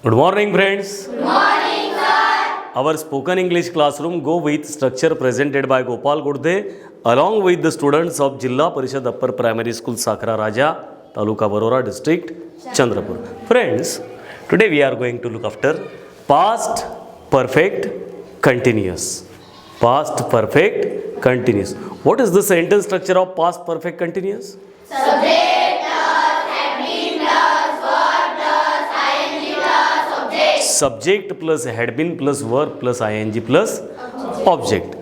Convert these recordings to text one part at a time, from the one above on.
Good morning, friends. Good morning, sir. Our spoken English classroom go with structure presented by Gopal Gudde along with the students of Jilla Parishad Upper Primary School Sakra Raja, Taluka Barora District, Chandrapur. Friends, today we are going to look after past perfect continuous. Past perfect continuous. What is the sentence structure of past perfect continuous? Subject plus had been plus verb plus ing plus object.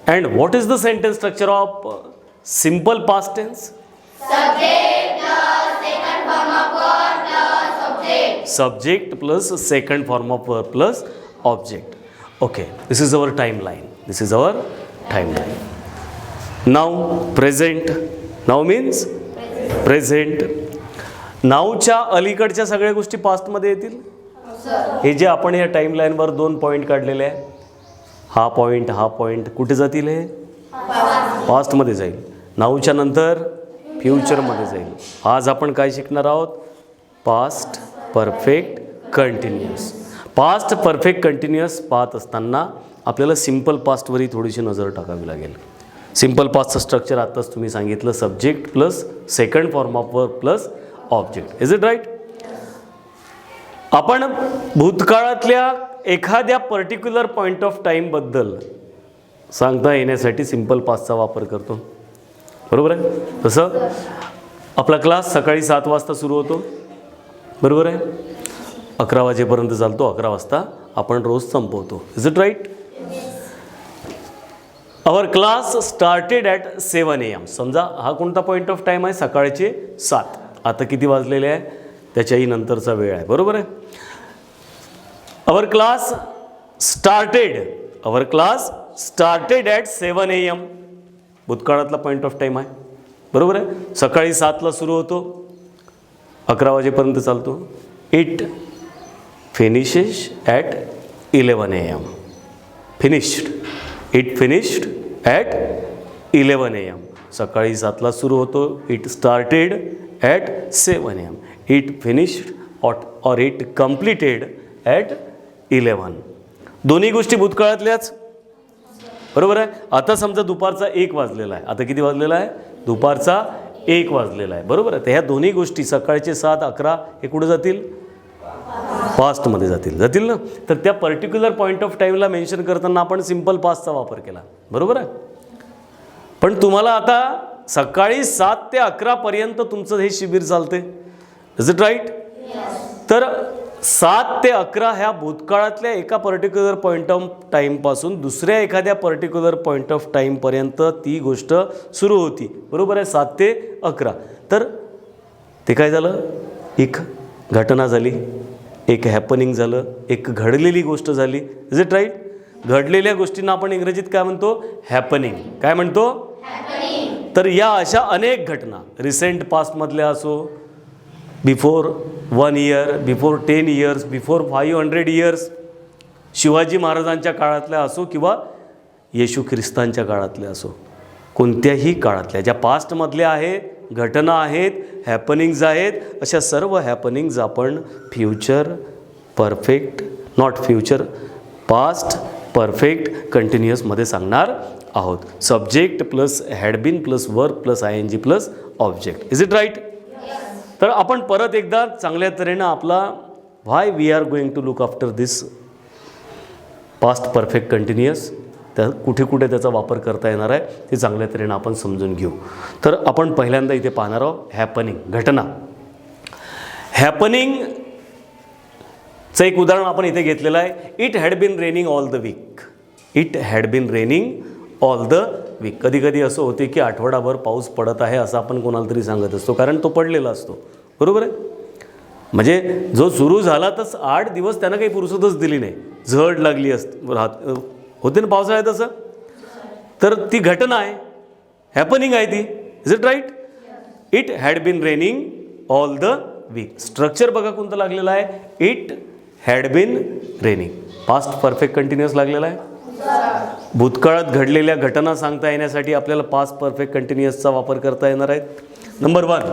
And what is the sentence structure of simple past tense? Subject plus second form of verb plus object. Okay, this is our timeline. This is our timeline. Now present. Now means present. नावच्या अलीकडच्या सगळ्या गोष्टी पास्टमध्ये येतील. हे जे आपण या टाइमलाईनवर दोन point काढलेले आहे, हा पॉईंट कुठे जातील? हे पास्टमध्ये जाईल. नावच्या नंतर फ्युचरमध्ये जाईल. आज आपण काय शिकणार आहोत? Past perfect continuous. Past perfect continuous पाहत असताना आपल्याला सिम्पल पास्टवरही थोडीशी नजर टाकावी लागेल. सिम्पल पास्टचं स्ट्रक्चर आत्ताच तुम्ही सांगितलं, subject plus second form of verb plus object. Is it right? आपण भूतकाळातल्या एखाद्या पर्टिक्युलर पॉईंट ऑफ टाईमबद्दल सांगता येण्यासाठी सिम्पल पास्टचा वापर करतो. बरोबर आहे? तसं आपला क्लास सकाळी 7 वाजता सुरू होतो. बरोबर आहे? 11 वाजेपर्यंत चालतो. 11 वाजता आपण रोज संपवतो. Is it right? Our class started at 7 AM. समजा हा कोणता पॉईंट ऑफ टाईम आहे? सकाळचे 7. आता किती वाजलेले आहे? त्याच्याही नंतरचा वेळ आहे. बरोबर आहे? Our class started at 7 AM. भूतकाळातला पॉईंट ऑफ टाईम आहे. बरोबर आहे? सकाळी 7ला सुरू होतो, 11 वाजेपर्यंत चालतो. It finishes at 11 AM. Finished. It finished at 11 AM. सकाळी 7ला सुरू होतो. It started at 7 AM. It finished और इट कंप्लीटेड ॲट 11. दोन्ही गोष्टी भूतकाळातल्याच. बरोबर आहे? आता समजा दुपारचा 1 वाजलेला आहे. आता किती वाजलेला आहे? दुपारचा 1 वाजलेला आहे. बरोबर आहे? तर ह्या दोन्ही गोष्टी सकाळचे 7, 11 हे कुठे जातील? पास्टमध्ये जातील ना. तर त्या पर्टिक्युलर पॉईंट ऑफ टाईमला मेन्शन करताना आपण सिम्पल पास्टचा वापर केला. बरोबर आहे? पण तुम्हाला आता सकाळी 7 ते 11 पर्यंत तुमचं हे शिबिर चालते. Is it right? तर 7 ते 11 ह्या भूतकाळातल्या एका पर्टिक्युलर पॉईंट ऑफ टाईमपासून दुसऱ्या एखाद्या पर्टिक्युलर पॉईंट ऑफ टाईमपर्यंत ती गोष्ट सुरू होती. बरोबर आहे? 7 ते 11. तर ते काय झालं? एक घटना झाली, एक हॅपनिंग झालं, एक घडलेली गोष्ट झाली. Is it right? घडलेल्या गोष्टींना आपण इंग्रजीत काय म्हणतो? हॅपनिंग. काय म्हणतो? तर या अशा अनेक घटना रिसेंट पास्टमधल्या असो, before 1 year, before 10 years, before 500 years, Shivaji महाराजांच्या काळातल्या असो किंवा येशू ख्रिस्तांच्या काळातल्या असो, कोणत्याही काळातल्या ज्या पास्टमधल्या आहेत, घटना आहेत, हॅपनिंग्ज आहेत, अशा सर्व हॅपनिंग्ज आपण future perfect, not future, past perfect कंटिन्युअसमध्ये सांगणार आहोत. Subject plus had been plus verb plus ing plus object. Is it right? तर आपण परत एकदा चांगल्या तऱ्हेनं आपला why we are going to look after this past perfect continuous, त्या कुठे कुठे त्याचा वापर करता येणार आहे ते चांगल्या तऱ्हेनं आपण समजून घेऊ. तर आपण पहिल्यांदा इथे पाहणार आहोत हॅपनिंग, घटना. हॅपनिंगचं एक उदाहरण आपण इथे घेतलेलं आहे. It had been raining all the week. It had been raining all the week. कधी कधी असं होते की आठवडाभर पाऊस पडत आहे असं आपण कोणाला तरी सांगत असतो, कारण तो पडलेला असतो. बरोबर आहे? म्हणजे जो सुरू झाला तर 8 दिवस त्यानं काही फुरसतच दिली नाही, झड लागली होते ना पावसाळ्यात असं. तर ती घटना आहे, हॅपनिंग आहे ती. Is it right? It had been raining all the week. Structure बघा कोणतं लागलेलं आहे? It had been raining. Past perfect continuous लागलेला आहे. भूतकाळात घडलेल्या घटना सांगता येण्यासाठी आपल्याला पास्ट परफेक्ट कंटिन्युअसचा वापर करता येणार आहे. नंबर 1.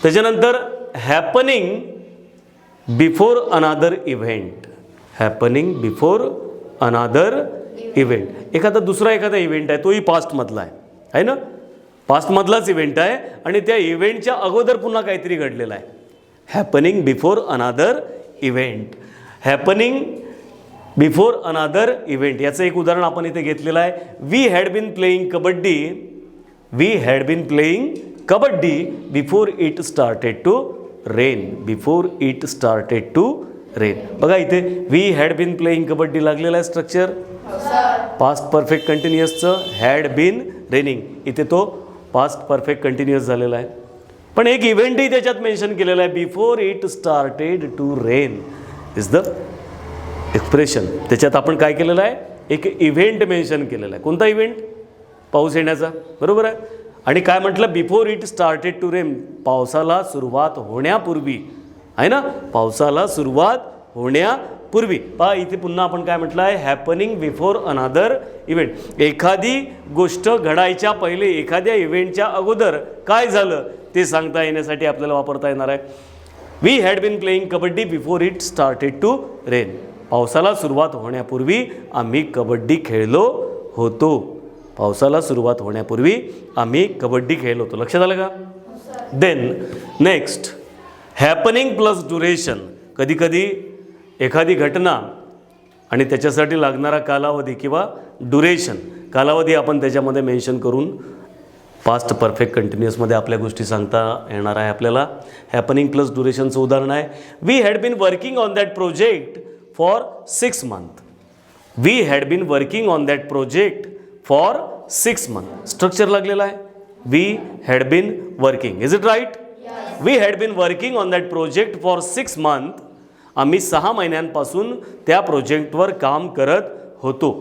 त्याच्यानंतर happening before another event, happening before another event. एखादा इव्हेंट आहे तोही पास्टमधला आहे ना, पास्टमधलाच इव्हेंट आहे आणि त्या इव्हेंटच्या अगोदर पुन्हा काहीतरी घडलेलं आहे. Happening before another event, happening before another event. याचं एक उदाहरण आपण इथे घेतलेलं आहे. We had been playing kabaddi, we had been playing kabaddi before it started to rain, before it started to rain. बघा इथे we had been playing kabaddi लागलेलं आहे स्ट्रक्चर, पास्ट परफेक्ट कंटिन्युअसचं हॅड बीन रेनिंग, इथे तो पास्ट परफेक्ट कंटिन्युअस झालेला आहे. पण एक इव्हेंटही त्याच्यात मेन्शन केलेला आहे, before it started to rain is the expression. त्याच्यात आपण काय केलेलं आहे, एक इव्हेंट मेन्शन केलेला आहे. कोणता इव्हेंट? पाऊस येण्याचा, बरोबर आहे. आणि काय म्हटलं, before it started to rain, पावसाला सुरुवात होण्यापूर्वी आहे ना, पावसाला सुरुवात होण्यापूर्वी. पहा इथे पुन्हा आपण काय म्हटलं आहे, हॅपनिंग बिफोर अनादर इव्हेंट. एखादी गोष्ट घडायच्या पहिले, एखाद्या इव्हेंटच्या अगोदर काय झालं ते सांगता येण्यासाठी आपल्याला वापरता येणार आहे. We had been playing kabaddi before it started to rain, पावसाला सुरुवात होण्यापूर्वी आम्ही कबड्डी खेळलो होतो, पावसाला सुरुवात होण्यापूर्वी आम्ही कबड्डी खेळलो होतो. लक्षात आलं का? Then next, happening plus duration. कधीकधी एखादी घटना आणि त्याच्यासाठी लागणारा कालावधी किंवा ड्युरेशन, कालावधी आपण त्याच्यामध्ये मेन्शन करून पास्ट परफेक्ट कंटिन्युअसमध्ये आपल्या गोष्टी सांगता येणार आहे आपल्याला. हॅपनिंग प्लस ड्युरेशनचं उदाहरण आहे, we had been working on that project for 6 months. We had been working on that project for 6 months. Structure लागलेला आहे, we had been working. Is it right? We had been working on that project for 6 months. आम्ही 6 महिन्यांपासून त्या प्रोजेक्टवर काम करत होतो.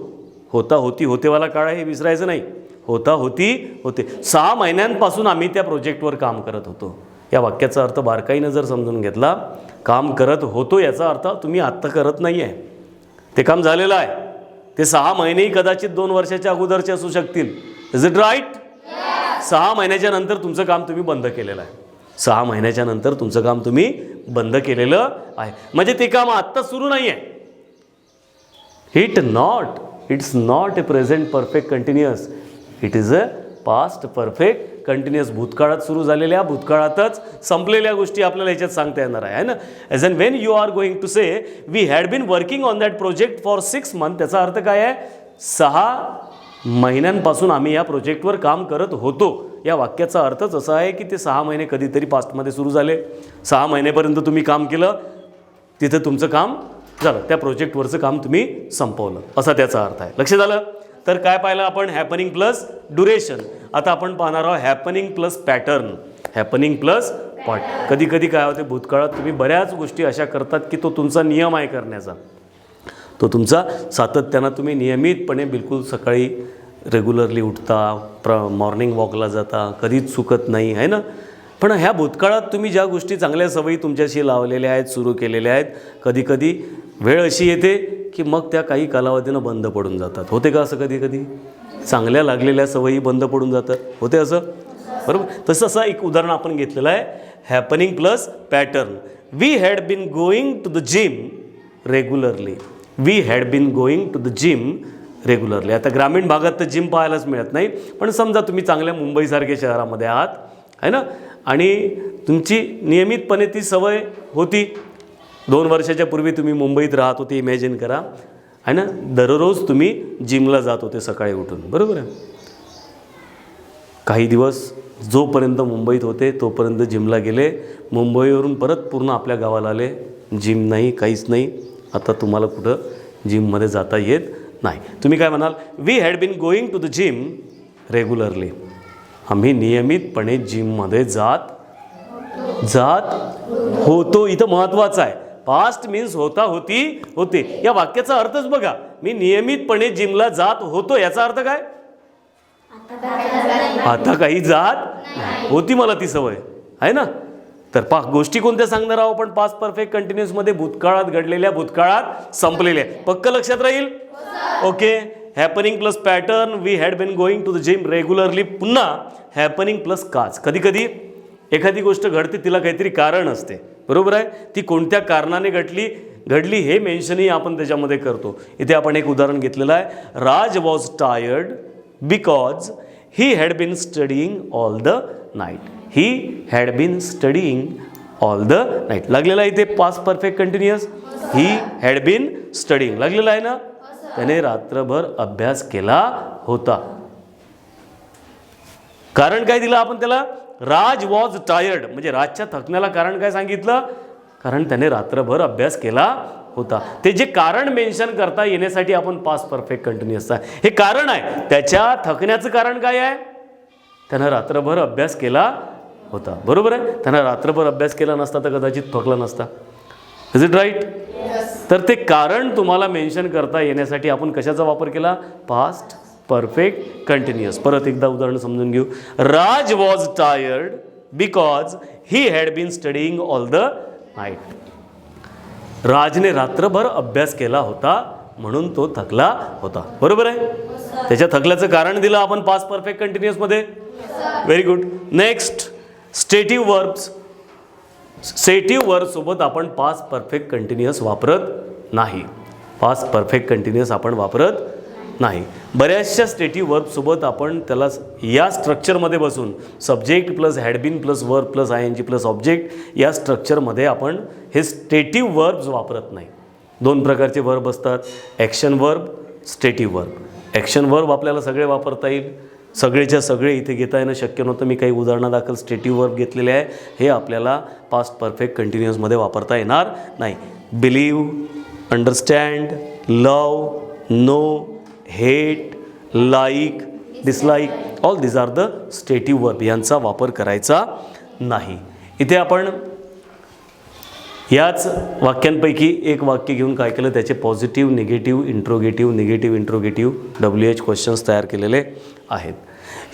होता होती होतेवाला काळ आहे, हे विसरायचं नाही. होता होती होते, 6 महिन्यांपासून आम्ही त्या प्रोजेक्टवर काम करत होतो. या वाक्याचा अर्थ बारकाईनं जर समजून घेतला, काम करत होतो याचा अर्थ तुम्ही आत्ता करत नाही आहे, ते काम झालेलं आहे. ते 6 महिनेही कदाचित 2 वर्षाच्या अगोदरचे असू शकतील. Is it right? 6 महिन्याच्या नंतर तुमचं काम तुम्ही बंद केलेलं आहे. 6 महिन्याच्या नंतर तुमचं काम तुम्ही बंद केलेलं आहे, म्हणजे ते काम आत्ता सुरू नाही आहे. It's not a present perfect continuous, it is a past perfect continuous. भूतकाळात सुरू झालेल्या, भूतकाळातच संपलेल्या गोष्टी आपल्याला याच्यात सांगता येणार आहे ना. As and when you are going to say we had been working on that project for 6 months, त्याचा अर्थ काय आहे, 6 महिन्यांपासून आम्ही या प्रोजेक्टवर काम करत होतो. या वाक्याचा अर्थच असा आहे की ते 6 महिने कधीतरी पास्टमध्ये सुरू झाले, 6 महिनेपर्यंत तुम्ही काम केलं, तिथं तुमचं काम झालं, त्या प्रोजेक्टवरचं काम तुम्ही संपवलं, असा त्याचा अर्थ आहे. लक्षात आलं? तर काय पाहिलं आपण, हॅपनिंग प्लस ड्युरेशन. आता आपण पाहणार आहोत happening plus pattern. Happening plus कधी कधी काय होते, भूतकाळात तुम्ही बऱ्याच गोष्टी अशा करतात की तो तुमचा नियम आहे करण्याचा, तो तुमचा सातत्यानं तुम्ही नियमितपणे बिलकुल सकाळी रेग्युलरली उठता, मॉर्निंग वॉकला जाता, कधीच चुकत नाही आहे ना. पण ह्या भूतकाळात तुम्ही ज्या गोष्टी चांगल्या सवयी तुमच्याशी लावलेल्या आहेत, सुरू केलेल्या आहेत, कधीकधी वेळ अशी येते की मग त्या काही कालावधीनं बंद पडून जातात. होते का असं? कधी कधी चांगल्या लागलेल्या सवयी बंद पडून जातात, होते असं, बरोबर. तसं असं एक उदाहरण आपण घेतलेलं आहे, happening plus pattern. We had been going to the gym regularly, we had been going to the gym regularly. आता ग्रामीण भागात तर जिम पाहायलाच मिळत नाही, पण समजा तुम्ही चांगल्या मुंबईसारख्या शहरामध्ये आहात आहे ना, आणि तुमची नियमितपणे ती सवय होती. 2 वर्षाच्या पूर्वी तुम्ही मुंबईत राहत होते, इमॅजिन करा आहे ना, दररोज तुम्ही जिमला जात होते सकाळी उठून, बरोबर आहे. काही दिवस जोपर्यंत मुंबईत होते तोपर्यंत जिमला गेले, मुंबईवरून परत पूर्ण आपल्या गावाला आले, जिम नाही, काहीच नाही. आता तुम्हाला कुठं जिममध्ये जाता येत नाही. तुम्ही काय म्हणाल, we had been going to the gym regularly. आम्ही नियमितपणे जिममध्ये जात होतो. इथं महत्त्वाचं आहे, पास्ट मीन्स होता होती होते. या वाक्याचा अर्थच बघा, मी नियमितपणे जिमला जात होतो, याचा अर्थ काय, आता काही जात होती, मला ती सवय आहे ना. तर गोष्टी कोणत्या सांगणार आहोत आपण, पास्ट परफेक्ट कंटिन्युअसमध्ये भूतकाळात घडलेल्या, भूतकाळात संपलेल्या. पक्क लक्षात राहील? Okay. Happening plus pattern, we had been going to the gym regularly. पुन्हा हॅपनिंग प्लस काज. कधी कधी एखादी गोष्ट घडते, तिला काहीतरी कारण असते, बरोबर आहे. ती कोणत्या कारणाने घडली हे मेन्शनही आपण त्याच्यामध्ये करतो. इथे आपण एक उदाहरण घेतलेलं आहे. Raj was tired because he had been studying all the night. He had been studying all the night लागलेला आहे इथे past perfect continuous. He had been studying लागलेला आहे ना. त्याने रात्रभर अभ्यास केला होता. कारण काय दिलं आपण त्याला? राज वॉज टायर्ड, म्हणजे राजच्या थकण्याला कारण काय सांगितलं? कारण त्याने रात्रभर अभ्यास केला होता. ते जे कारण मेन्शन करता येण्यासाठी आपण पास्ट परफेक्ट कंटिन्युअस आहे. हे कारण आहे. त्याच्या थकण्याचं कारण काय आहे? त्यानं रात्रभर अभ्यास केला होता. बरोबर आहे. त्यानं रात्रभर अभ्यास केला नसता तर कदाचित थकला नसता. Is it right? तर ते कारण तुम्हाला मेन्शन करता येण्यासाठी आपण कशाचा वापर केला? Past perfect continuous. परत एकदा उदाहरण समजून घेऊ. Raj was tired because he had been studying all the night. राजने रात्रभर अभ्यास केला होता म्हणून तो थकला होता. बरोबर आहे. त्याच्या थकल्याचं कारण दिलं आपण पास्ट परफेक्ट कंटिन्युअसमध्ये. Very good. Next, stative verbs. Stative verb सोबत आपण पास्ट परफेक्ट कंटिन्युअस वापरत नाही. पास्ट परफेक्ट कंटिन्युअस आपण वापरत नाही. बऱ्याचशा स्टेटिव्ह वर्ब सोबत आपण त्याला या स्ट्रक्चरमध्ये बसून subject plus had been plus verb plus ING plus object या स्ट्रक्चरमध्ये आपण हे स्टेटिव्ह वर्ब्स वापरत नाही. दोन प्रकारचे वर्ब असतात, action verb, stative verb. Action verb आपल्याला सगळे वापरता येईल. सगळेच्या सगळे इथे घेता येणं शक्य नव्हतं. मी काही उदाहरणादाखल स्टेटिव्ह वर्ब घेतलेले आहे. हे आपल्याला पास्ट परफेक्ट कंटिन्युअसमध्ये वापरता येणार नाही. Believe, understand, love, know, hate, like, dislike, all these are the stative verb. यांचा वापर करायचा नाही. इथे आपण याच वाक्यांपैकी एक वाक्य घेऊन काय केलं? त्याचे positive, negative, interrogative WH questions तयार केलेले आहेत.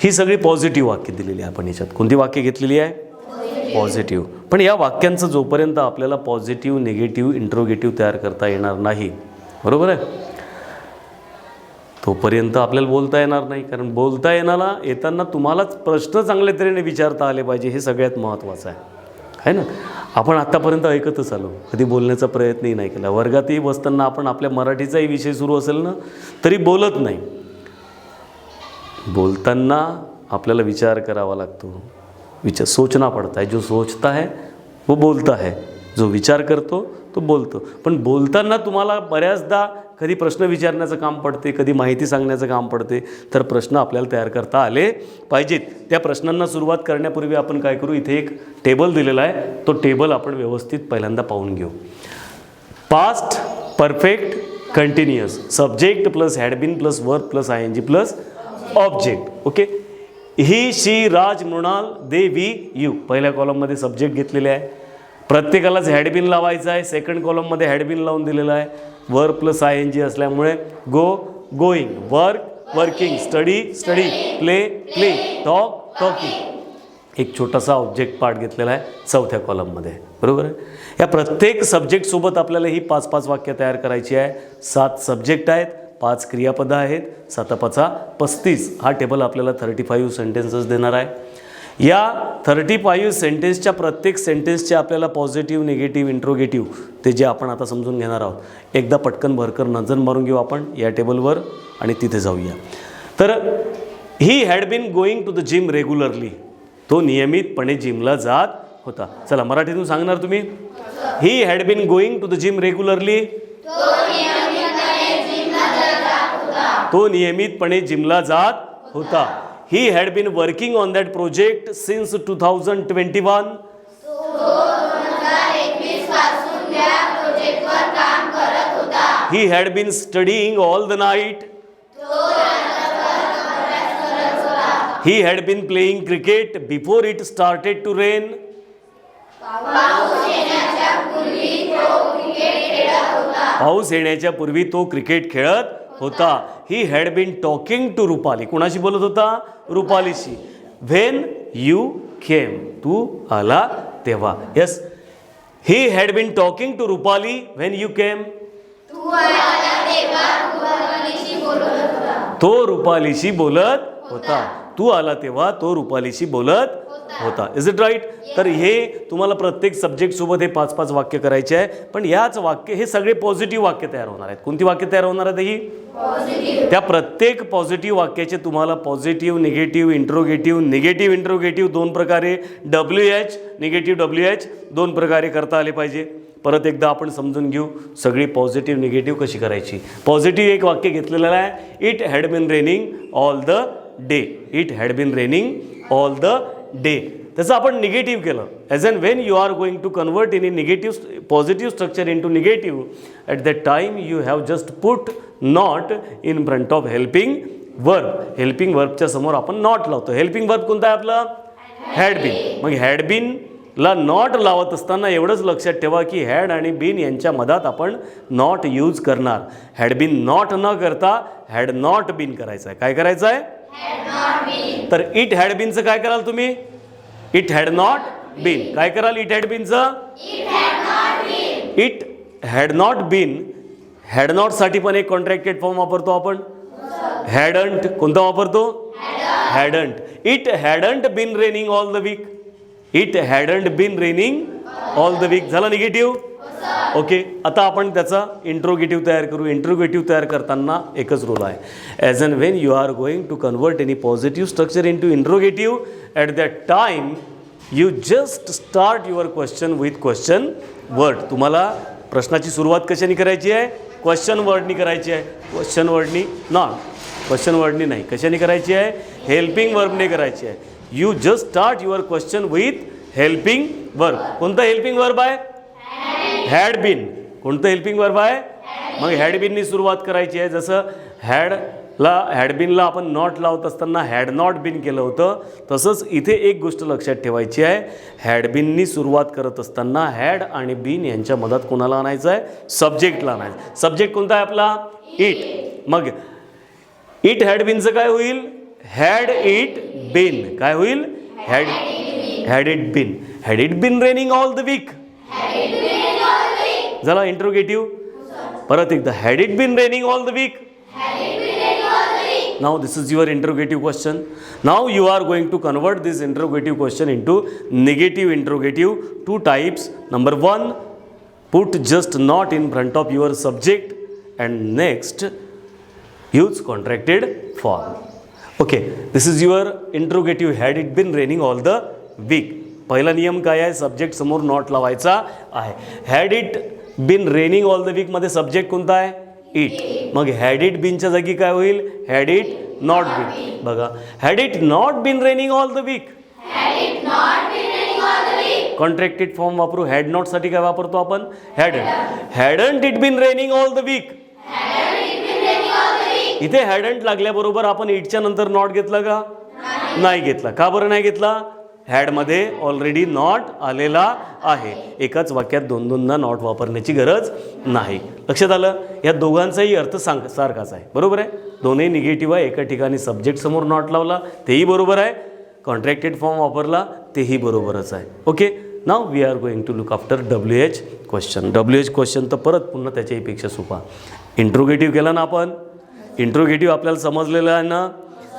ही सगळी पॉझिटिव्ह वाक्य दिलेली आहे आपण याच्यात. कोणती वाक्य घेतलेली आहे? पॉझिटिव्ह. पण या वाक्यांचं जोपर्यंत आपल्याला पॉझिटिव्ह, निगेटिव्ह, इंट्रोगेटिव्ह तयार करता येणार नाही, बरोबर आहे, तोपर्यंत आपल्याला बोलता येणार नाही. कारण बोलता येताना तुम्हालाच प्रश्न चांगल्या तऱ्हेने विचारता आले पाहिजे. हे सगळ्यात महत्त्वाचं आहे ना. आपण आत्तापर्यंत ऐकतच आलो, कधी बोलण्याचा प्रयत्नही नाही केला. वर्गातही बसताना आपण आपल्या मराठीचाही विषय सुरू असेल ना तरी बोलत नाही. बोलताना आपल्याला विचार करावा लागतो. सोचना पडता है. जो सोचता है वो बोलता है, जो विचार करतो तो बोलतो. पण बोलताना तुम्हाला बऱ्याचदा कधी प्रश्न विचारण्याचं काम पडते, कधी माहिती सांगण्याचं काम पडते. तर प्रश्न आपल्याला तयार करता आले पाहिजेत. त्या प्रश्नांना सुरुवात करण्यापूर्वी आपण काय करू? इथे एक टेबल दिलेला आहे. तो टेबल आपण व्यवस्थित पहिल्यांदा पाहून घेऊ. Past perfect continuous, subject plus had been plus verb plus ING plus object. Okay. He, she, Raj, Mrinal, they, we, you. पहिल्या कॉलममध्ये सब्जेक्ट घेतलेले आहे. प्रत्येकालाच हॅडबिन लावायचं आहे. सेकंड कॉलममध्ये हॅडबिन लावून दिलेला आहे. वर्ब प्लस ING असल्यामुळे go, going, work, working, study, study, play, play, talk, talking. एक छोटासा ऑब्जेक्ट पार्ट घेतलेला आहे चौथ्या कॉलममध्ये. बरोबर आहे. या प्रत्येक सब्जेक्टसोबत आपल्याला ही 5-5 वाक्य तयार करायची आहे. 7 सब्जेक्ट आहेत, 5 क्रियापदं आहेत, 7×5 35. हा टेबल आपल्याला 35 सेंटेन्सेस देणार आहे. या 35 सेंटेन्सच्या प्रत्येक सेंटेन्सचे आपल्याला पॉझिटिव्ह, निगेटिव्ह, इंट्रोगेटिव्ह ते जे आपण आता समजून घेणार आहोत. एकदा पटकन भरकर नजर मारून घेऊ आपण या टेबलवर आणि तिथे जाऊया. तर he had been going to the gym regularly. तो नियमितपणे जिमला जात होता. चला मराठीतून सांगणार तुम्ही. He had been going to the gym regularly. तो नियमितपणे जिमला जात होता. He had been working on that project since 2021. He had been studying all the night. He had been playing cricket before it started to rain. पाऊस येण्याच्या पूर्वी तो cricket खेळत होता. He had been talking to Rupali. कुणाशी बोलत होता? रुपालीशी. When you केम. तू आला तेव्हा. Yes. He had been talking to Rupali when you came. तो रुपालीशी बोलत होता. तू आला तेव्हा तो रुपालीशी बोलत होता. Is it right? तर हे तुम्हाला प्रत्येक सब्जेक्टसोबत हे 5-5 वाक्य करायचे आहे. पण याच वाक्य हे सगळे पॉझिटिव्ह वाक्य तयार होणार आहेत. कोणती वाक्य तयार होणार आहेत ही? त्या प्रत्येक पॉझिटिव्ह वाक्याचे तुम्हाला पॉझिटिव्ह, निगेटिव्ह, निगेटिव्ह 2 प्रकारे, WH, निगेटिव्ह WH 2 प्रकारे करता आले पाहिजे. परत एकदा आपण समजून घेऊ सगळी पॉझिटिव्ह निगेटिव्ह कशी करायची. पॉझिटिव्ह एक वाक्य घेतलेलं आहे, it had been raining all the day. It had been raining all the day. त्याचं आपण निगेटिव्ह केलं. As and when you are going to convert in negative positive structure in to negative, at that time you have just put not in front of helping verb. Helping वर्बच्या समोर आपण not लावतो. Helping verb कोणता आहे आपला? Had been. मग had been ला not लावत असताना एवढंच लक्षात ठेवा की हॅड आणि बीन यांच्या मधात आपण नॉट यूज करणार. हॅड बीन नॉट न करता हॅड नॉट बीन करायचं आहे. काय करायचं आहे? तर इट हॅड बीनचं काय कराल तुम्ही? It had not been. काय कराल इट हॅड बीनचं? It had not been. Had not साठी पण एक कॉन्ट्रॅक्टेड फॉर्म वापरतो आपण, हॅडंट. कोणता वापरतो? Hadn't. It hadn't been raining all the week. It hadn't been raining all the week झाला निगेटिव्ह. ओके, आता आपण त्याचा इंट्रोगेटिव्ह तयार करू. इंट्रोगेटिव्ह तयार करताना एकच रूल आहे, as and when you are going to convert any positive structure in to interrogative, at that time you just start your question with question word. तुम्हाला प्रश्नाची सुरुवात कशाने करायची आहे? क्वेश्चन वर्डनी करायची आहे. क्वेश्चन वर्डनी क्वेश्चन वर्डनी नाही. कशाने करायची आहे? हेल्पिंग वर्बने करायची आहे. You just start your question with helping verb. कोणतं हेल्पिंग वर्ब आहे? Had been. कोणतं हेल्पिंग वर्ब आहे? मग हॅड बीननी सुरुवात करायची आहे. जसं हॅड बीनला आपण नॉट लावत असताना हॅड नॉट बीन केलं होतं, तसंच इथे एक गोष्ट लक्षात ठेवायची आहे. हॅड बीननी सुरुवात करत असताना हॅड आणि बीन यांच्या मधात कोणाला आणायचं आहे? सब्जेक्टला आणायचं. सब्जेक्ट कोणता आहे आपला? इट. मग इट हॅड बीनचं काय होईल? Had it been. काय होईल? Had it been. Had it bin raining all the week. झाला इंट्रोगेटिव्ह. परत एकदा, हॅड it bin raining all the वीक. Now this is your interrogative question. Now you are going to convert this interrogative question into negative interrogative. 2 types. Number 1, put just not in front of your subject, and next use contracted form. Okay, this is your interrogative. Had it been raining all the week. पहिला नियम काय आहे? Subject समोर not लावायचा आहे. Had it bin raining all the week मध्ये subject कोणता आहे? इट. मग हॅड इट बीनच्या जागी काय होईल? Had it not been. बघा, had it not been raining all the week. Contracted form वापरू. हॅड नॉट साठी काय वापरतो आपण? Hadn't. Hadn't it bin raining all the week. इथे हॅडंट लागल्याबरोबर आपण इटच्या नंतर नॉट घेतला का? नाही घेतला. का बरं नाही घेतला? हॅडमध्ये ऑलरेडी नॉट आलेला आहे. एकाच वाक्यात 2-2दा नॉट वापरण्याची गरज नाही. लक्षात आलं? या दोघांचाही अर्थ सारखाच आहे. बरोबर आहे? दोन्ही निगेटिव्ह आहे. एका ठिकाणी सब्जेक्ट समोर नॉट लावला तेही बरोबर आहे, कॉन्ट्रॅक्टेड फॉर्म वापरला तेही बरोबरच आहे. Okay, now we are going to look after WH question. WH question तर परत पुन्हा त्याच्याहीपेक्षा सोपा. इंट्रोगेटिव्ह केला ना आपण. इंट्रोगेटिव्ह आपल्याला समजलेलं आहे ना.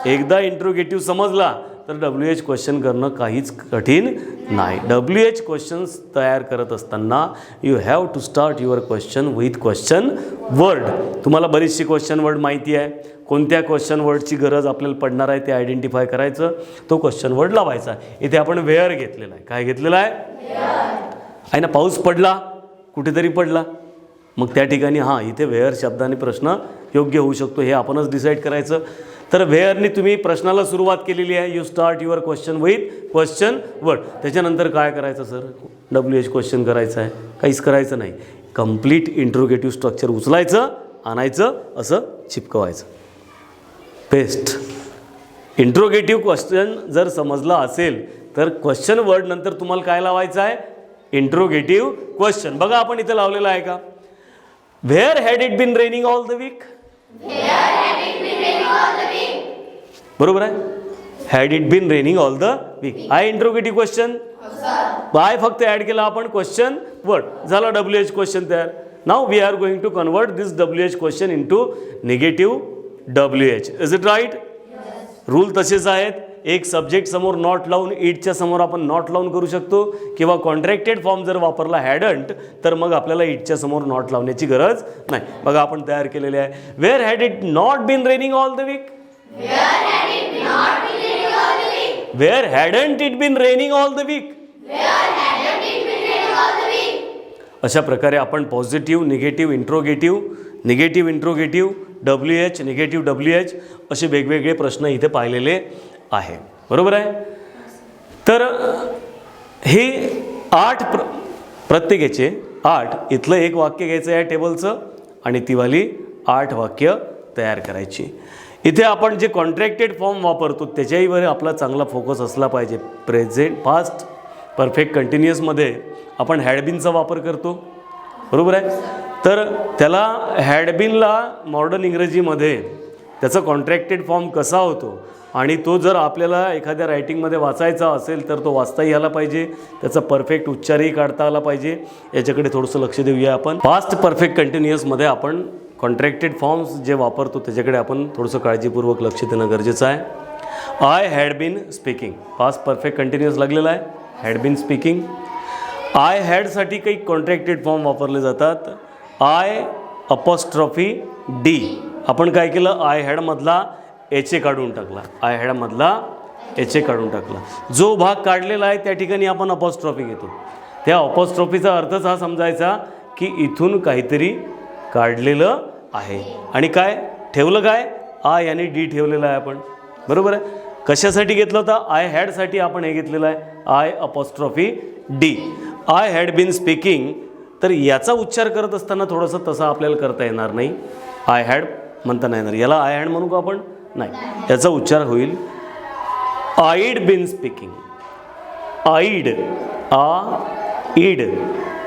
एकदा इंट्रोगेटिव्ह समजला तर WH क्वेश्चन करणं काहीच कठीण नाही. WH क्वेश्चन्स तयार करत असताना you have to start your question with question word. तुम्हाला बरीचशी क्वेश्चन वर्ड माहिती आहे. कोणत्या क्वेश्चन वर्डची गरज आपल्याला पडणार आहे ते आयडेंटिफाय करायचं, तो क्वेश्चन वर्ड लावायचा. इथे आपण वेअर घेतलेला आहे. काय घेतलेला आहे ना? पाऊस पडला, कुठेतरी पडला, मग त्या ठिकाणी इथे वेअर शब्दाने प्रश्न योग्य होऊ शकतो हे आपणच डिसाईड करायचं. तर वेअरनी तुम्ही प्रश्नाला सुरुवात केलेली आहे. You start your question with question word. त्याच्यानंतर काय करायचं सर? WH क्वेश्चन करायचं आहे? काहीच करायचं नाही. कंप्लीट इंट्रोगेटिव्ह स्ट्रक्चर उचलायचं, आणायचं, असं चिपकवायचं. पेस्ट. इंट्रोगेटिव्ह क्वेश्चन जर समजला असेल तर क्वेश्चन वर्ड नंतर तुम्हाला काय लावायचं आहे? Interrogative question. बघा आपण इथे लावलेलं आहे का? Where had it bin raining all the week. बरोबर आहे? Had it bin raining all the week. I interrogative question. By फक्त ॲड केला आपण क्वेश्चन वर्ड. झाला WH क्वेश्चन तयार. Now we are going to convert this WH question into negative WH. Is it right? Rule तसेच आहेत. एक subject समोर not लावून इटच्या समोर आपण नॉट लावून करू शकतो, किंवा कॉन्ट्रॅक्टेड फॉर्म जर वापरला हॅडंट तर मग आपल्याला इटच्या समोर नॉट लावण्याची गरज नाही. बघा आपण तयार केलेले आहे. Where had it not been raining all the week. Where hadn't it bin raining all the week. अशा प्रकारे आपण positive, negative, interrogative, WH, negative WH असे वेगवेगळे प्रश्न इथे पाहिलेले आहे. बरोबर आहे. तर हे 8 प्रत्येकाचे 8 इथलं एक वाक्य घ्यायचं आहे टेबलचं आणि ती वाली 8 वाक्य तयार करायची. इथे आपण जे कॉन्ट्रॅक्टेड फॉर्म वापरतो त्याच्याहीवर आपला चांगला फोकस असला पाहिजे. प्रेझेंट, पास्ट, परफेक्ट कंटिन्युअसमध्ये आपण हॅडबिनचा वापर करतो. बरोबर आहे. तर त्याला हॅडबिनला मॉडर्न इंग्रजीमध्ये त्याचा कॉन्ट्रॅक्टेड फॉर्म कसा होतो आणि तो जर आपल्याला एखाद्या रायटिंगमध्ये वाचायचा असेल तर तो वाचताही आला पाहिजे, त्याचा परफेक्ट उच्चारही काढता आला पाहिजे. याच्याकडे थोडंसं लक्ष देऊया आपण. पास्ट परफेक्ट कंटिन्युअसमध्ये आपण कॉन्ट्रॅक्टेड फॉर्म्स जे वापरतो त्याच्याकडे आपण थोडंसं काळजीपूर्वक लक्ष देणं गरजेचं आहे. I had been speaking, past perfect continuous लागलेला आहे. Had been speaking. आय हॅडसाठी काही कॉन्ट्रॅक्टेड फॉर्म वापरले जातात. I apostrophe D. आपण काय केलं, आय हॅडमधला एच ए काढून टाकला. आय हॅडमधला एच ए काढून टाकला. जो भाग काढलेला आहे त्या ठिकाणी आपण अपॉस्ट्रॉफी घेतो. त्या अपॉस्ट्रॉफीचा अर्थच हा समजायचा की इथून काहीतरी काढलेलं आहे. आणि काय ठेवलं, काय आय आणि डी ठेवलेलं आहे आपण. बरोबर आहे. कशासाठी घेतलं होतं, आय हॅडसाठी आपण हे घेतलेलं आहे I apostrophe D. I had been speaking. तर याचा उच्चार करत असताना थोडंसं तसं आपल्याला करता येणार नाही. आय हॅड म्हणता नाही येणार. याला आय हॅड म्हणू का आपण, नाही. याचा उच्चार होईल I'd been speaking. I'd,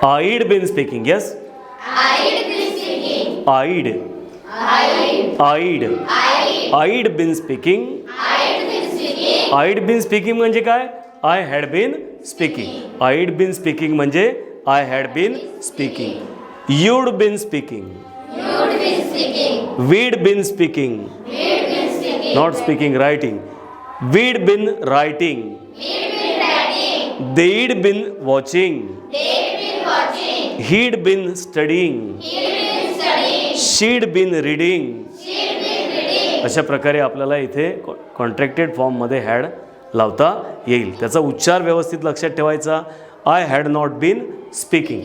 I'd been speaking. Yes, I'd, I'd been speaking. I'd been speaking म्हणजे काय, I had been speaking. I'd been speaking म्हणजे I had been speaking. You'd been speaking. We'd been speaking. Not speaking, writing. We'd been writing. They'd been watching. He'd been studying. She'd been reading. अशा प्रकारे आपल्याला इथे contracted फॉर्ममध्ये had लावता येईल. त्याचा उच्चार व्यवस्थित लक्षात ठेवायचा. I had not been speaking.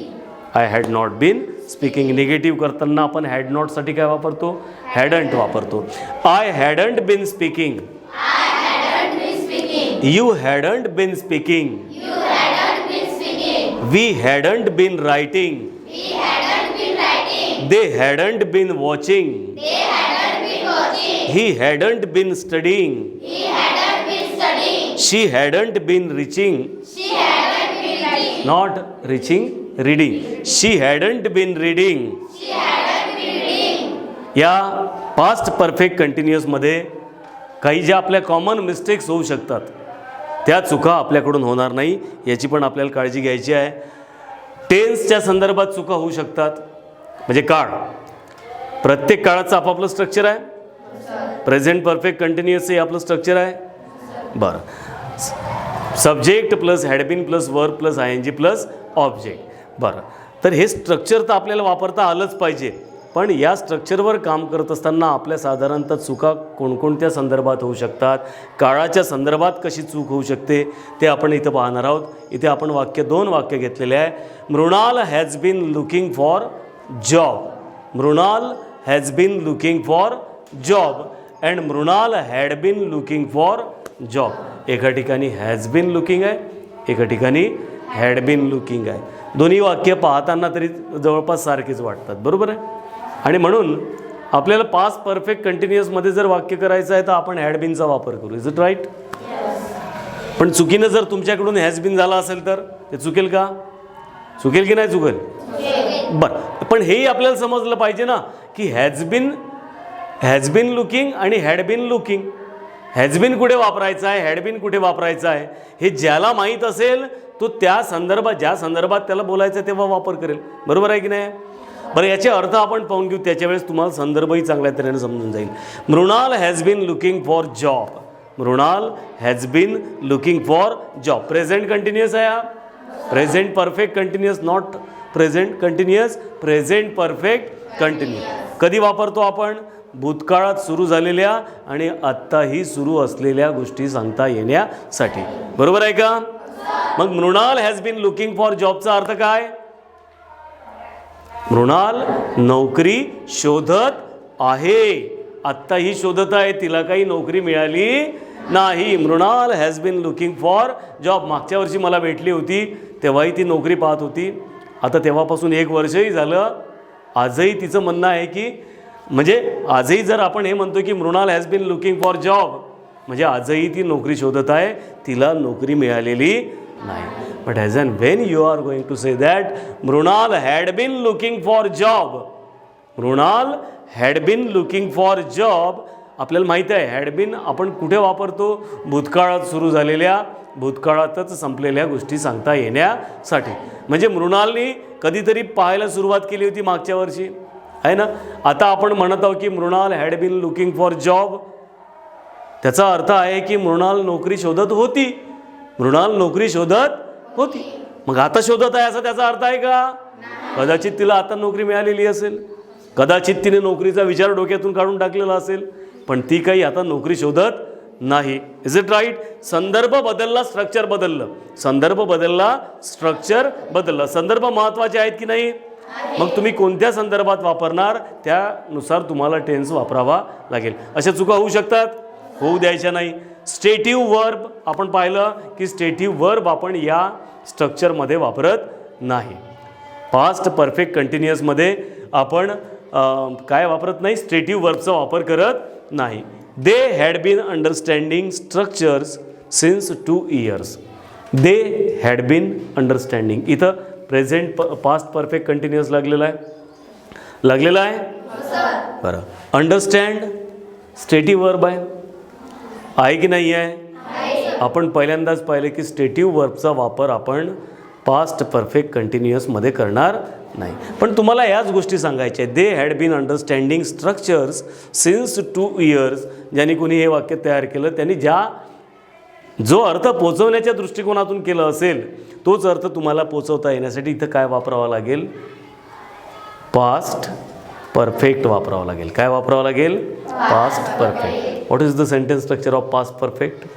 I had not been speaking. Negative करताना आपण हॅड नॉटसाठी काय वापरतो, हॅडंट वापरतो. I hadn't been speaking. You hadn't been speaking. We hadn't been writing. They hadn't been watching. He hadn't been studying. She hadn't been reaching. Not reaching, reading. She hadn't been reading. या past perfect कंटिन्युअसमध्ये काही ज्या आपल्या common mistakes होऊ शकतात त्या चुका आपल्याकडून होणार नाही याची पण आपल्याला काळजी घ्यायची आहे. टेन्सच्या संदर्भात चुका होऊ शकतात. म्हणजे काळ, प्रत्येक काळाचं आपापलं स्ट्रक्चर आहे. प्रेझेंट परफेक्ट कंटिन्युअस हे आपलं स्ट्रक्चर आहे. बरं, subject plus had been plus verb plus ING plus object. बरं, तर हे स्ट्रक्चर तर आपल्याला वापरता आलंच पाहिजे. पण या स्ट्रक्चरवर काम करत असताना आपल्या साधारणतः चुका कोणकोणत्या संदर्भात होऊ शकतात, काळाच्या संदर्भात कशी चूक होऊ शकते ते आपण इथं पाहणार आहोत. इथे आपण दोन वाक्य घेतलेले आहे. Mrinal has been looking for job. Mrinal has been looking for job and Mrinal had been looking for job. एका ठिकाणी हॅज बीन लुकिंग आहे, एका ठिकाणी हॅड बीन लुकिंग आहे. दोन्ही वाक्य पाहताना तरी जवळपास सारखीच वाटतात. बरोबर आहे. आणि म्हणून आपल्याला पास्ट परफेक्ट कंटिन्युअसमध्ये जर वाक्य करायचं आहे तर आपण हॅड बीनचा वापर करू. Is it right? पण चुकीनं जर तुमच्याकडून हॅज बीन झाला असेल तर ते चुकेल का? चुकेल की नाही चुकेल? बरं, पण हेही आपल्याला समजलं पाहिजे ना की हॅज बीन लुकिंग आणि had been looking. Has been कुठे वापरायचं आहे, हॅड बीन कुठे वापरायचं आहे हे ज्याला माहीत असेल तो त्या संदर्भात, ज्या संदर्भात त्याला बोलायचं तेव्हा वापर करेल. बरोबर आहे की नाही? बरं, याचे अर्थ आपण पाहून घेऊ. त्याच्या वेळेस तुम्हाला संदर्भही चांगल्या तऱ्हेने समजून जाईल. Mrinal has been looking for job. Mrinal has been looking for job. Present continuous आहे हा. Present perfect continuous, not present continuous, present perfect continuous. कधी वापरतो आपण? भूतकाळात सुरू झालेल्या आणि आत्ताही सुरू असलेल्या गोष्टी सांगता येण्यासाठी. बरोबर आहे का? मग Mrinal has been looking for जॉबचा अर्थ काय? मृणाल नोकरी शोधत आहे. आत्ताही शोधत आहे, तिला काही नोकरी मिळाली नाही. Mrinal has been looking for job. मागच्या वर्षी मला भेटली होती, तेव्हाही ती नोकरी पाहत होती. आता तेव्हापासून 1 वर्षही झालं. आजही तिचं म्हणणं आहे की म्हणजे आजही जर आपण हे म्हणतो की Mrinal has been looking for job, म्हणजे आजही ती नोकरी शोधत आहे, तिला नोकरी मिळालेली नाही. But as and when you are going to say that Mrinal had been looking for job, Mrinal had been looking for job, आपल्याला माहीत आहे हॅड बीन आपण कुठे वापरतो? भूतकाळात सुरू झालेल्या, भूतकाळातच संपलेल्या गोष्टी सांगता येण्यासाठी. म्हणजे मृणालनी कधीतरी पाहायला सुरुवात केली होती मागच्या वर्षी, आहे ना. आता आपण म्हणत आहोत की Mrinal had been looking for job. त्याचा अर्थ आहे की मृणाल नोकरी शोधत होती. मृणाल नोकरी शोधत होती. मग आता शोधत आहे असा त्याचा अर्थ आहे का? कदाचित तिला आता नोकरी मिळालेली असेल, कदाचित तिने नोकरीचा विचार डोक्यातून काढून टाकलेला असेल, पण ती काही आता नोकरी शोधत नाही. Is it right? संदर्भ बदलला, स्ट्रक्चर बदललं. संदर्भ बदलला, स्ट्रक्चर बदललं. संदर्भ महत्त्वाचे आहेत की नाही? मग तुम्ही कोणत्या संदर्भात वापरणार त्यानुसार तुम्हाला टेन्स वापरावा लागेल. अशा चुका होऊ शकतात, होऊ द्यायच्या नाही. स्टेटिव्ह वर्ब आपण पाहिलं की स्टेटिव्ह वर्ब आपण या स्ट्रक्चरमध्ये वापरत नाही. पास्ट परफेक्ट कंटिन्युअसमध्ये आपण काय वापरत नाही? स्टेटिव्ह वर्बचा वापर करत नाही. They had been understanding structures since 2 years. They had been understanding, इथं प्रेझेंट पास्ट परफेक्ट कंटिन्युअस लागलेला आहे. बरं. अंडरस्टँड स्टेटिव्ह वर्ब आहे की नाही आहे? आपण पहिल्यांदाच पाहिलं की स्टेटिव्ह वर्बचा वापर आपण पास्ट परफेक्ट कंटिन्युअसमध्ये करणार नाही. पण तुम्हाला याच गोष्टी सांगायच्या आहेत. They had been understanding structures since 2 years. ज्यांनी कोणी हे वाक्य तयार केलं त्यांनी जो अर्थ पोचवण्याच्या दृष्टिकोनातून केलं असेल तोच अर्थ तुम्हाला पोचवता येण्यासाठी इथं काय वापरावं लागेल? पास्ट परफेक्ट वापरावं लागेल. काय वापरावं लागेल? Past perfect. What is the sentence structure of past perfect?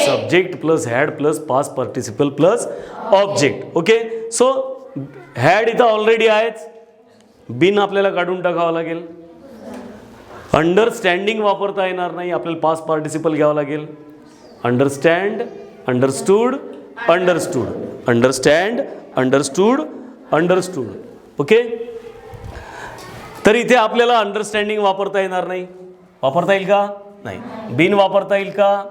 Subject plus had plus past participle plus object. Okay. So had इथं ऑलरेडी आहेच, बीन आपल्याला काढून टाकावं लागेल. अंडरस्टँडिंग वापरता येणार नाही, आपल्याला पास्ट पार्टिसिपल घ्यावं लागेल. Understand, understood, understood, understand, understood, understood. Okay. तर इथे आपल्याला अंडरस्टँडिंग वापरता येणार नाही. वापरता येईल का? नाही. बीन वापरता येईल का?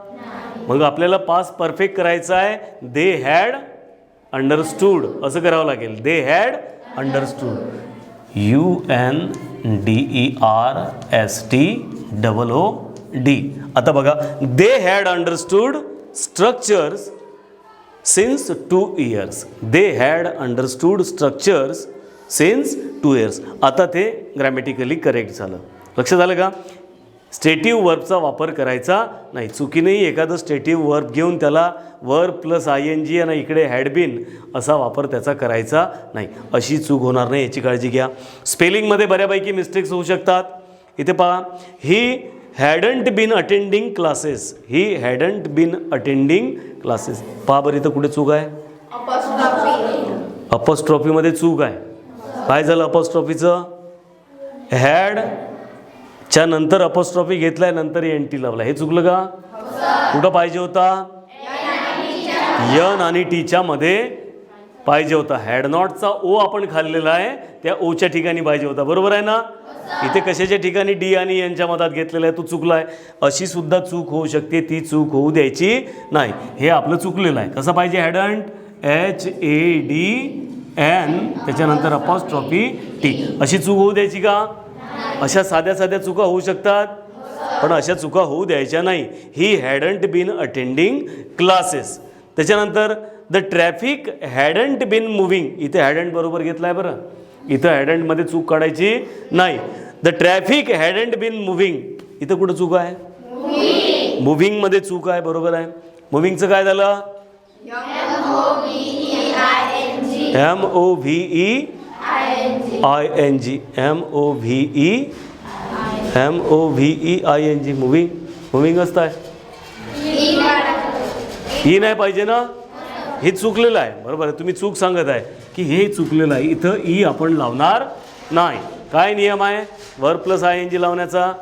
मग आपल्याला पास्ट परफेक्ट करायचं आहे. दे हॅड अंडरस्टूड असं करावं लागेल. They had understood. UNDERSTOOD. आता बघा, they had understood structures since 2 years. They had understood structures since 2 years. आता ते ग्रॅमॅटिकली करेक्ट झालं. लक्षात आलं का? स्टेटिव्ह वर्बचा वापर करायचा नाही. चुकीनेही एखादं स्टेटिव्ह वर्ब घेऊन त्याला वर्ब प्लस ING आणि इकडे हॅड बीन असा वापर त्याचा करायचा नाही. अशी चूक होणार नाही याची काळजी घ्या. स्पेलिंगमध्ये बऱ्यापैकी मिस्टेक्स होऊ शकतात. इथे पहा, he hadn't been attending classes. He hadn't been attending classes. पहा बरं इथं कुठे चूक आहे? अपॉस्ट्रॉफीमध्ये चूक आहे. काय झालं अपॉस्ट्रॉफीचं? हॅड च्या नंतर अपॉस्ट्रॉफी घेतलाय, नंतर NT लावला. हे चुकलं का? कुठं पाहिजे होता? यन आणि टीच्या मध्ये पाहिजे होता. हॅड नॉटचा ओ आपण खाल्लेला आहे, त्या ओच्या ठिकाणी पाहिजे होता. बरोबर आहे ना? इथे कशाच्या ठिकाणी डी आणि एनच्या मधात घेतलेला आहे, तो चुकला आहे. अशी सुद्धा चूक होऊ शकते, ती चूक होऊ द्यायची नाही. हे आपलं चुकलेलं आहे. कसं पाहिजे? हॅडंट HADN त्याच्यानंतर अपॉस्ट्रॉफी T. अशी चूक होऊ द्यायची का? अशा साध्या साध्या चुका होऊ शकतात, पण अशा चुका होऊ द्यायच्या नाही. He hadn't been attending classes. त्याच्यानंतर the traffic hadn't been moving. इथे हॅडंट बरोबर घेतला आहे बरं. इथं हॅडंटमध्ये चूक काढायची नाही. The traffic hadn't been moving, इथं कुठं चूक आहे? मुव्हिंगमध्ये चूक आहे, बरोबर आहे. मुव्हिंगचं काय झालं? MOVEING, MOVEING, moving. मुव्हिंग असतं ही नाही पाहिजे ना, हे चुकलेलं आहे, बरोबर आहे. तुम्ही चूक सांगत आहे की हे चुकलेलं आहे, इथं ई आपण लावणार नाही. काय नियम आहे वर्ब प्लस ING लावण्याचा?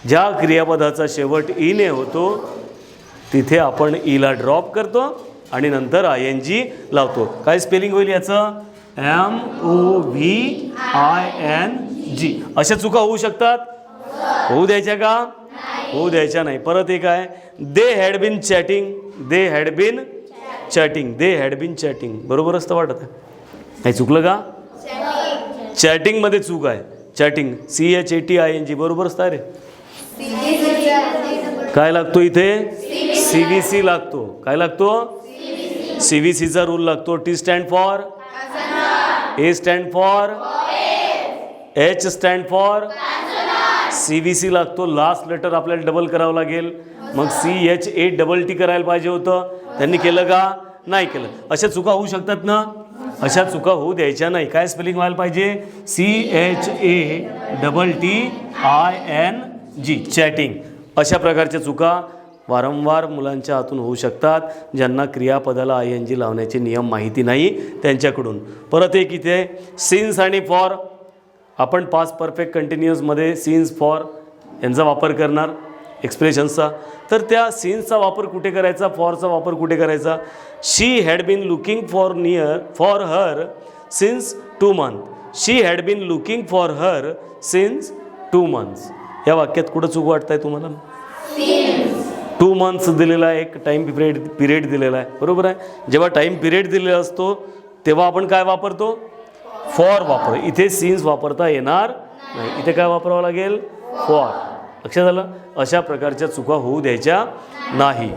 ज्या क्रियापदाचा शेवट ईने होतो तिथे आपण ईला ड्रॉप करतो आणि नंतर ING लावतो. काय स्पेलिंग होईल याचं? MOVING. अशा चुका होऊ शकतात? होऊ द्यायच्या का? होऊ द्यायच्या नाही. परत एक आहे, they had been chatting. They had been chatting, they had been chatting, बरोबर असतं वाटत आहे. काही चुकलं का? चॅटिंगमध्ये चूक आहे. चॅटिंग CHATING, बरोबर असतं रे. काय लागतो इथे? CVC लागतो. काय लागतो? CVCचा रूल लागतो. T stand for, A stand for, H stand for, CVC लागतो. लास्ट लेटर आपल्याला डबल करावं लागेल, मग CHATT करायला पाहिजे होतं. त्यांनी केलं का? नाही केलं. अशा चुका होऊ शकतात ना, अशा चुका होऊ द्यायच्या नाही. काय स्पेलिंग व्हायला पाहिजे? CHATTING, chatting. अशा प्रकारच्या चुका वारंवार मुलांच्या हातून होऊ शकतात ज्यांना क्रियापदाला ING लावण्याचे नियम माहिती नाही त्यांच्याकडून. परत एक इथे सिन्स आणि फॉर. आपण पास्ट परफेक्ट कंटिन्युअसमध्ये सिन्स फॉर यांचा वापर करणार एक्सप्रेशन्सचा. तर त्या सिन्सचा वापर कुठे करायचा, फॉरचा वापर कुठे करायचा? She had been looking for her since 2 months. She had been looking for her since 2 months. या वाक्यात कुठं चूक वाटत आहे तुम्हाला? 2 months दिलेला आहे, एक टाईम पिरियड दिलेला आहे, बरोबर आहे. जेव्हा टाईम पिरियड दिलेला असतो तेव्हा आपण काय वापरतो? फॉर वापर. इथे सिन्स वापरता येणार नाही, इथे काय वापरावं लागेल? फॉर. लक्षात आलं? अशा प्रकारच्या चुका होऊ द्यायच्या नाही.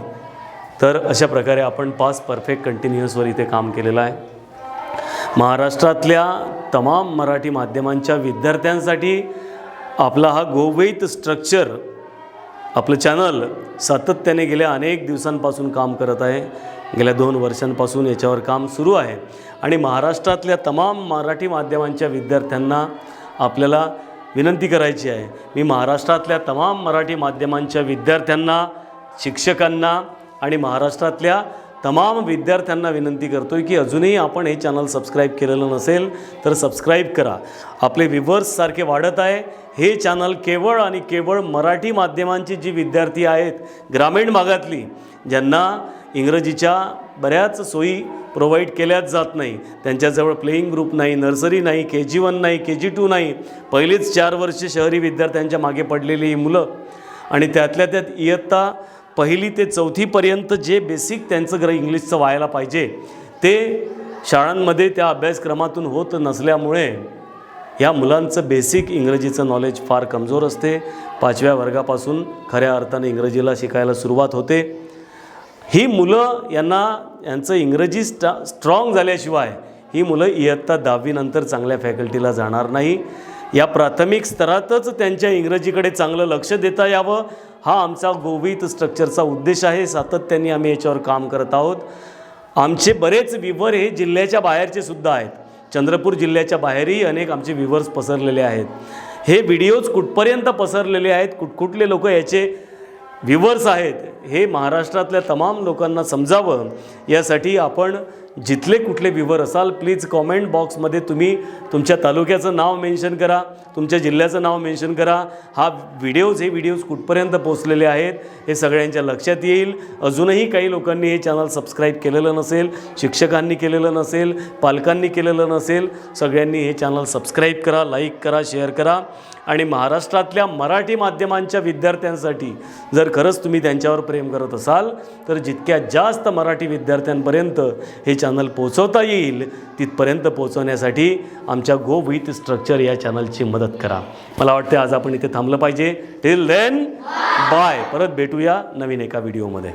तर अशा प्रकारे आपण पास्ट परफेक्ट कंटिन्युअसवर इथे काम केलेलं आहे. महाराष्ट्रातल्या तमाम मराठी माध्यमांच्या विद्यार्थ्यांसाठी आपला हा गो विथ स्ट्रक्चर आपलं चॅनल सातत्याने गेल्या अनेक दिवसांपासून काम करत आहे. गेल्या 2 वर्षांपासून याच्यावर काम सुरू आहे. आणि महाराष्ट्रातल्या तमाम मराठी माध्यमांच्या विद्यार्थ्यांना आपल्याला विनंती करायची आहे. मी महाराष्ट्रातल्या तमाम मराठी माध्यमांच्या विद्यार्थ्यांना, शिक्षकांना आणि महाराष्ट्रातल्या तमाम विद्यार्थ्यांना विनंती करतो आहे की अजूनही आपण हे चॅनल सबस्क्राईब केलेलं नसेल तर सबस्क्राईब करा. आपले व्ह्यूवर्स सारखे वाढत आहे. हे चॅनल केवळ आणि केवळ मराठी माध्यमांची जी विद्यार्थी आहेत ग्रामीण भागातली, ज्यांना इंग्रजीच्या बऱ्याच सोयी प्रोव्हाइड केल्याच जात नाही, त्यांच्याजवळ प्लेइंग ग्रुप नाही, नर्सरी नाही, KG1 नाही, KG2 नाही, पहिलीच 4 वर्षे शहरी विद्यार्थ्यांच्या मागे पडलेली ही मुलं आणि त्यातल्या त्यात इयत्ता 1ली ते 4थीपर्यंत जे बेसिक त्यांचं इंग्लिशचं व्हायला पाहिजे ते शाळांमध्ये त्या अभ्यासक्रमातून होत नसल्यामुळे या मुलांचं बेसिक इंग्रजीचं नॉलेज फार कमजोर असते. 5व्या वर्गापासून खऱ्या अर्थाने इंग्रजीला शिकायला सुरुवात होते. ही मुलं यांचं इंग्रजी स्ट्रॉंग झाल्याशिवाय ही मुलं इयत्ता 10वी नंतर चांगल्या फॅकल्टीला जाणार नाही. या प्राथमिक स्तरातच त्यांच्या इंग्रजीकडे चांगलं लक्ष देता यावं हा आमचा गो विथ स्ट्रक्चरचा उद्देश आहे. सातत्याने आम्ही याच्यावर काम करत आहोत. आमचे बरेच व्ह्यूवर हे जिल्ह्याच्या बाहेरचे सुद्धा आहेत. चंद्रपूर जिल्ह्याच्या बाहेरही अनेक आमचे व्ह्यूवर्स पसरलेले आहेत. हे व्हिडिओज कुठपर्यंत पसरलेले आहेत, कुठले लोक याचे व्ह्यूवर्स आहेत हे महाराष्ट्रातल्या तमाम लोकांना समजावं यासाठी आपण जिथले कुठले व्ह्यूवर असाल प्लीज कॉमेंट बॉक्समध्ये तुम्ही तुमच्या तालुक्याचं नाव मेन्शन करा, तुमच्या जिल्ह्याचं नाव मेन्शन करा. हे व्हिडिओज कुठपर्यंत पोचलेले आहेत हे सगळ्यांच्या लक्षात येईल. अजूनही काही लोकांनी हे चॅनल सबस्क्राईब केलेलं नसेल, शिक्षकांनी केलेलं नसेल, पालकांनी केलेलं नसेल, सगळ्यांनी हे चॅनल सबस्क्राईब करा, लाईक करा, शेअर करा. आणि महाराष्ट्रातल्या मराठी माध्यमांच्या विद्यार्थ्यांसाठी जर खरंच तुम्ही त्यांच्यावर प्रेम करत असाल तर जितक्या जास्त मराठी विद्यार्थ्यांपर्यंत हे चॅनल पोहोचवता येईल तिथपर्यंत पोहोचवण्यासाठी आमच्या गो विथ स्ट्रक्चर या चॅनलची मदत करा. मला वाटते आज आपण इथे थांबलं पाहिजे. Till then bye. परत भेटूया नवीन एका व्हिडिओमध्ये.